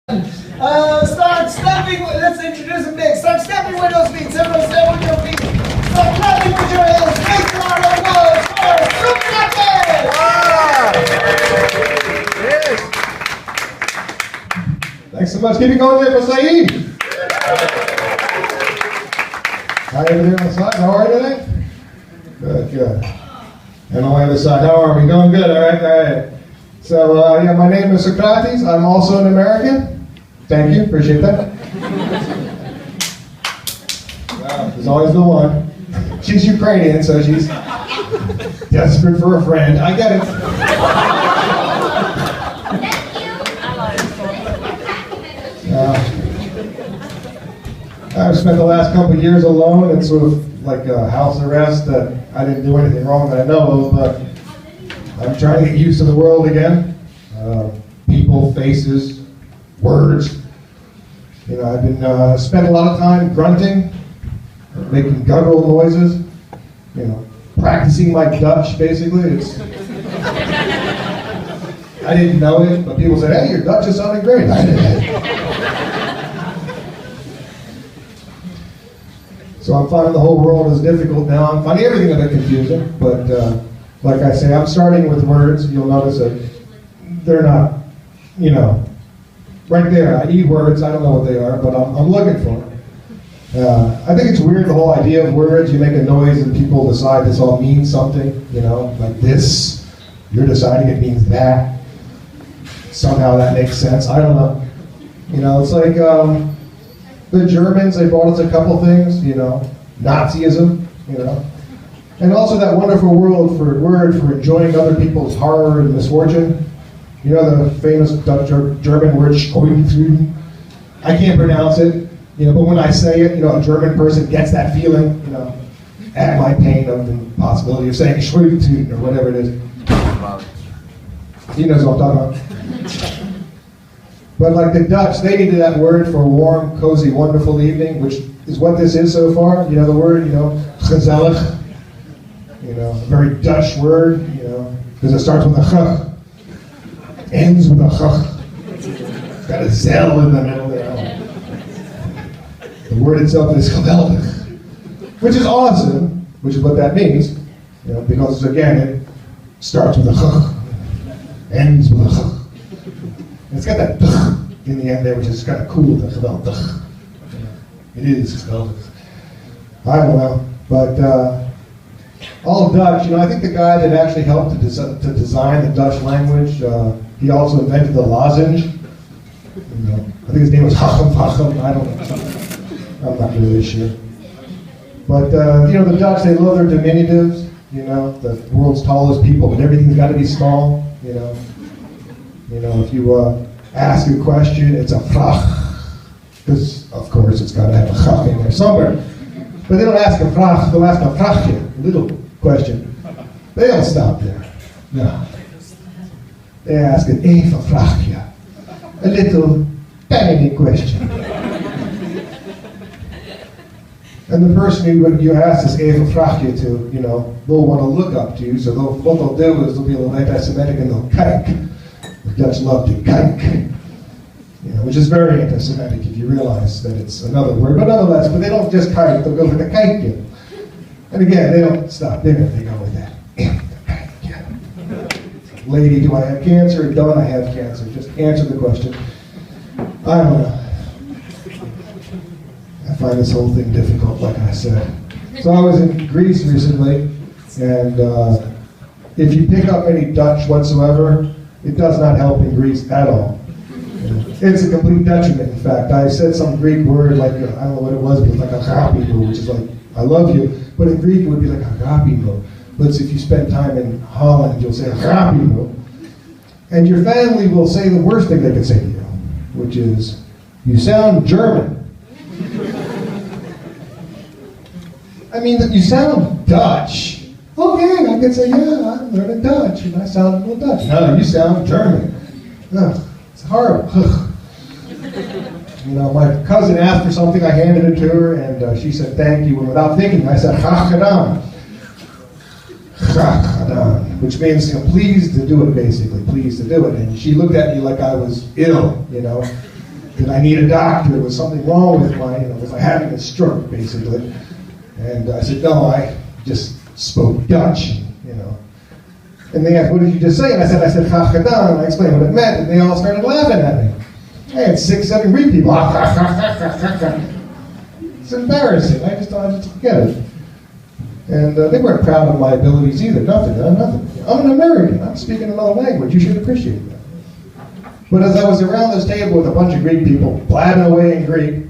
Start stamping, let's introduce them big. Start stamping with those feet. Everyone stand with your feet. Start clapping with your hands. Make a round of applause for Socrates! Yes. Thanks so much. Keep it going there for Said. Hi, everybody on the side. How are you today? Good, good. And on the other side, how are we? Going good, all right, all right. So, yeah, my name is Socrates. I'm also an American. Thank you, appreciate that. Wow, there's always the one. She's Ukrainian, so she's desperate for a friend. I get it. I've spent the last couple of years alone. It's sort of like a house arrest that I didn't do anything wrong that I know of, but I'm trying to get used to the world again. People, faces, words. You know, I've been spent a lot of time grunting, making guttural noises, you know, practicing my Dutch, basically. I didn't know it, but people said, hey, your Dutch is sounding great. I didn't. So I'm finding the whole world is difficult now. I'm finding everything a bit confusing, but like I say, I'm starting with words. You'll notice that they're not, you know, right there. I need words. I don't know what they are, but I'm looking for them. I think it's weird, the whole idea of words. You make a noise and people decide this all means something, you know, like this. You're deciding it means that. Somehow that makes sense. I don't know. You know, it's like the Germans, they brought us a couple things, you know, Nazism, you know. And also that wonderful word for enjoying other people's horror and misfortune. You know the famous Dutch or German word, Schadenfreude? I can't pronounce it, you know, but when I say it, you know, a German person gets that feeling, you know, at my pain of the possibility of saying Schadenfreude or whatever it is. He knows what I'm talking about. But like the Dutch, they needed that word for a warm, cozy, wonderful evening, which is what this is so far. You know the word, you know, gezellig. You know, a very Dutch word, you know, because it starts with a ch, ends with a ch. Got a zel in the middle there. The word itself is geweldig, which is awesome, which is what that means, you know, because again, it starts with a ch, ends with a ch. And it's got that ch in the end there, which is kind of cool, the geweldig. It is geweldig. I don't know, but all Dutch, you know, I think the guy that actually helped to design the Dutch language, he also invented the lozenge. You know, I think his name was Hofman. I don't know. I'm not really sure. But, you know, the Dutch, they love their diminutives, you know, the world's tallest people, but everything's got to be small, you know. You know, if you ask a question, it's a vraag. Because, of course, it's got to have a chach in there somewhere. But they don't ask a vraag, they'll ask a vraagje, a little question. They don't stop there. No. They ask an even vraagje, a little tiny question. And the person who you ask this even vraagje to, you know, they'll want to look up to you, so what they'll do is they'll be a little anti-Semitic and they'll kijk. The Dutch love to kijk. You know, which is very anti-Semitic if you realize that it's another word, but nonetheless, but they don't just kijk, they'll go for the kijkje. And again, they don't stop there, they go with that. Lady, do I have cancer? Don't I have cancer? Just answer the question. I don't know. I find this whole thing difficult, like I said. So I was in Greece recently, and if you pick up any Dutch whatsoever, it does not help in Greece at all. It's a complete detriment, in fact. I said some Greek word, like, I don't know what it was, but it was like agapimo, which is like, I love you. But in Greek, it would be like agapimo. But if you spend time in Holland, you'll say agapimo. And your family will say the worst thing they can say to you, which is, you sound German. I mean, you sound Dutch. Okay, I can say, yeah, I'm learning Dutch, and I sound a little Dutch. No, you sound German. Ugh. It's horrible. You know, my cousin asked for something, I handed it to her, and she said thank you, and without thinking, I said, graag gedaan. Graag gedaan, which means, you know, pleased to do it, basically, pleased to do it. And she looked at me like I was ill, you know. that I need a doctor. There was something wrong with my, was I having a stroke, basically? And I said, no, I just spoke Dutch, And they asked, what did you just say? And I said, "Graag gedaan," and I explained what it meant, and they all started laughing at me. I had 6, 7 Greek people. It's embarrassing. I just forget it. And they weren't proud of my abilities either. Nothing. I'm an American. I'm speaking another language. You should appreciate that. But as I was around this table with a bunch of Greek people, blabbing away in Greek,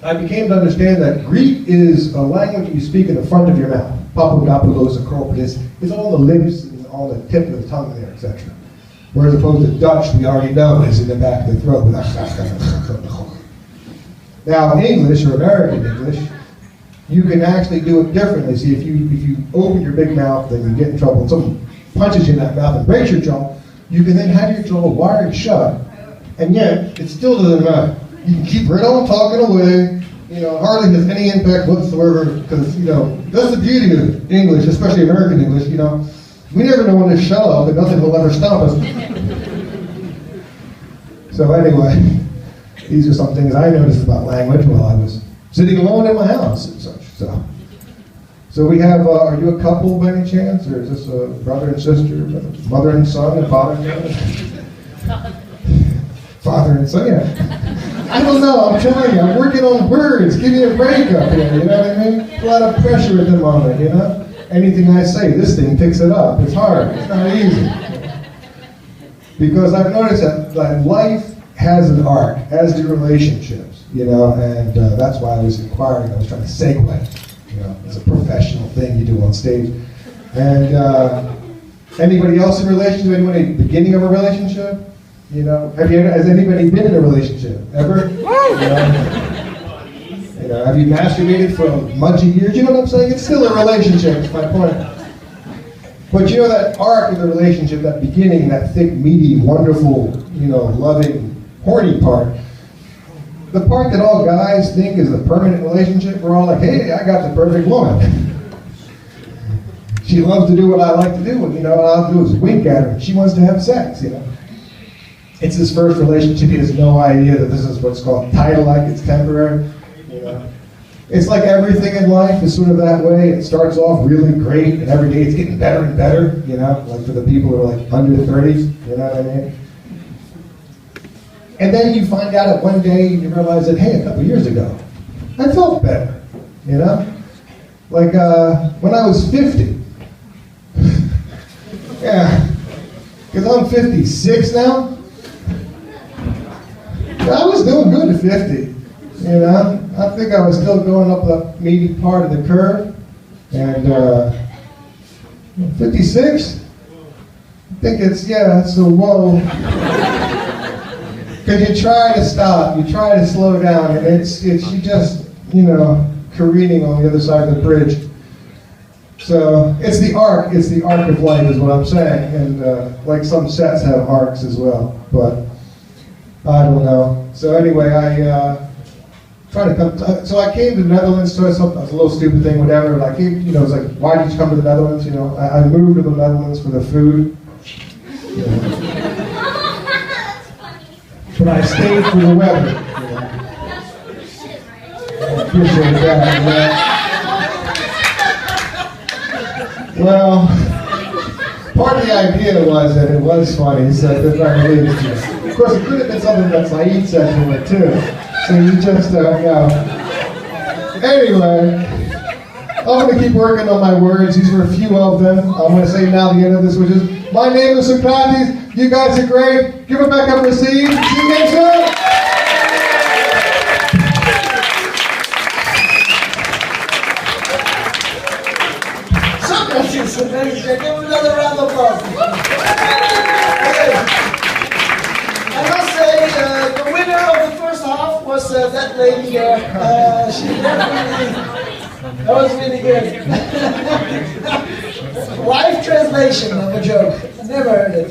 I became to understand that Greek is a language you speak in the front of your mouth. Papadopoulos, Acropolis, is on the lips and on the tip of the tongue there, etc. Whereas opposed to Dutch, we already know is in the back of the throat. Now, in English, or American English, you can actually do it differently. See, if you open your big mouth, then you get in trouble. And someone punches you in that mouth and breaks your jaw, you can then have your jaw wired shut, and yet it still doesn't matter. You can keep right on talking away. Hardly has any impact whatsoever, because that's the beauty of English, especially American English. We never know when to shut up, and nothing will ever stop us. So anyway, these are some things I noticed about language while I was sitting alone in my house and such. So we have, are you a couple by any chance? Or is this a brother and sister, mother and son, and father and mother? Father and son, yeah. I don't know, I'm telling you, I'm working on words. Give me a break up here, you know what I mean? A lot of pressure at the moment, Anything I say, this thing picks it up. It's hard, it's not easy. Because I've noticed that life has an arc, as do relationships, and that's why I was inquiring, I was trying to segue. It's a professional thing you do on stage. And anybody else in a relationship? Anybody at the beginning of a relationship? Has anybody been in a relationship ever? Have you masturbated for a bunch of years? You know what I'm saying? It's still a relationship. That's my point. But that arc of the relationship, that beginning, that thick, meaty, wonderful, loving, horny part. The part that all guys think is a permanent relationship, we're all like, hey, I got the perfect woman. She loves to do what I like to do, and all I'll do is wink at her, and she wants to have sex, It's his first relationship, he has no idea that this is what's called title-like, it's temporary, It's like everything in life is sort of that way. It starts off really great, and every day it's getting better and better, like for the people who are like under 30s, you know what I mean? And then you find out that one day you realize that, hey, a couple years ago, I felt better, Like when I was 50. Yeah, because I'm 56 now. I was doing good at 50, I think I was still going up the meaty part of the curve. And 56, I think it's a whoa. Because you try to stop, you try to slow down, and it's you just, careening on the other side of the bridge. So it's the arc of life is what I'm saying, and like some sets have arcs as well, but I don't know. So anyway, I try to come, so I came to the Netherlands, so it's a little stupid thing, whatever, but I came, it's like, why did you come to the Netherlands, I moved to the Netherlands for the food, but I stayed for the weather, I appreciate that, Well, part of the idea was that it was funny, so that's not really interesting. Of course, it could have been something that Said said to it too. So you just don't know. Anyway, I'm going to keep working on my words. These were a few of them. I'm going to say now the end of this, which is, my name is Socrates. You guys are great. Give it back up for Steve. See you next time. Socrates, ladies and gentlemen, give him another round of applause. I must say, the winner of the first half was that lady here. That was really good. Live translation of a joke. Never heard it.